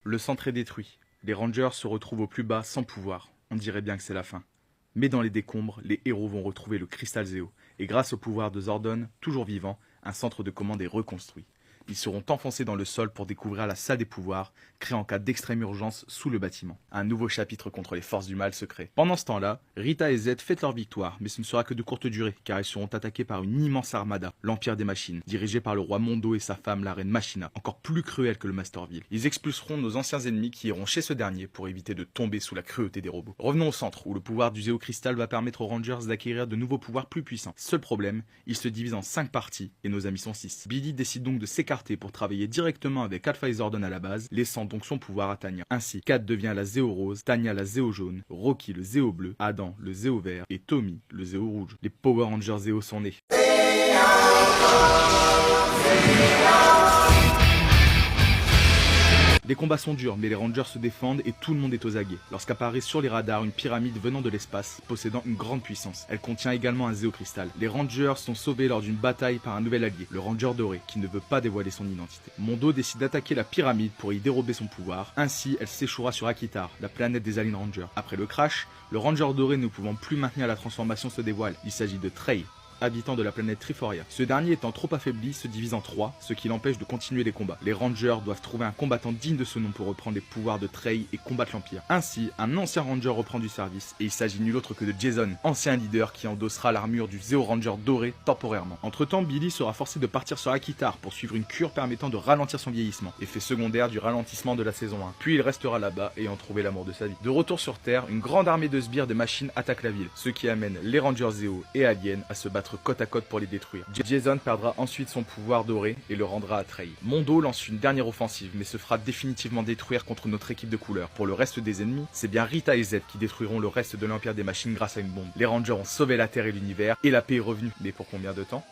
Le centre est détruit. Les Rangers se retrouvent au plus bas sans pouvoir. On dirait bien que c'est la fin. Mais dans les décombres, les héros vont retrouver le Cristal Zeo. Et grâce au pouvoir de Zordon, toujours vivant, un centre de commande est reconstruit. Ils seront enfoncés dans le sol pour découvrir la salle des pouvoirs, créée en cas d'extrême urgence sous le bâtiment. Un nouveau chapitre contre les forces du mal se crée. Pendant ce temps-là, Rita et Zed fêtent leur victoire, mais ce ne sera que de courte durée, car ils seront attaqués par une immense armada, l'Empire des Machines, dirigé par le roi Mondo et sa femme, la reine Machina, encore plus cruelle que le Masterville. Ils expulseront nos anciens ennemis qui iront chez ce dernier pour éviter de tomber sous la cruauté des robots. Revenons au centre, où le pouvoir du Zeo Cristal va permettre aux Rangers d'acquérir de nouveaux pouvoirs plus puissants. Seul problème, il se divise en 5 parties, et nos amis sont 6. Billy décide donc de s'écarter pour travailler directement avec Alpha et Zordon à la base, laissant donc son pouvoir à Tanya. Ainsi, Kat devient la Zéo rose, Tanya la Zéo jaune, Rocky le Zéo bleu, Adam le Zéo vert et Tommy le Zéo rouge. Les Power Rangers Zéo sont nés. Les combats sont durs, mais les Rangers se défendent et tout le monde est aux aguets. Lorsqu'apparaît sur les radars une pyramide venant de l'espace, possédant une grande puissance. Elle contient également un Zéo Cristal. Les Rangers sont sauvés lors d'une bataille par un nouvel allié, le Ranger doré, qui ne veut pas dévoiler son identité. Mondo décide d'attaquer la pyramide pour y dérober son pouvoir. Ainsi, elle s'échouera sur Akitar, la planète des Alien Rangers. Après le crash, le Ranger doré ne pouvant plus maintenir la transformation se dévoile. Il s'agit de Trey, habitant de la planète Triforia. Ce dernier étant trop affaibli, se divise en 3, ce qui l'empêche de continuer les combats. Les Rangers doivent trouver un combattant digne de ce nom pour reprendre les pouvoirs de Trey et combattre l'Empire. Ainsi, un ancien Ranger reprend du service, et il s'agit nul autre que de Jason, ancien leader qui endossera l'armure du Zeo Ranger doré temporairement. Entre temps, Billy sera forcé de partir sur Akitar pour suivre une cure permettant de ralentir son vieillissement, effet secondaire du ralentissement de la saison 1. Puis il restera là-bas, ayant trouvé l'amour de sa vie. De retour sur Terre, une grande armée de sbires de machines attaque la ville, ce qui amène les Rangers Zeo et Aliens à se battre côte à côte pour les détruire. Jason perdra ensuite son pouvoir doré et le rendra à Trey. Mondo lance une dernière offensive mais se fera définitivement détruire contre notre équipe de couleurs. Pour le reste des ennemis, c'est bien Rita et Zed qui détruiront le reste de l'Empire des Machines grâce à une bombe. Les Rangers ont sauvé la Terre et l'univers et la paix est revenue. Mais pour combien de temps ?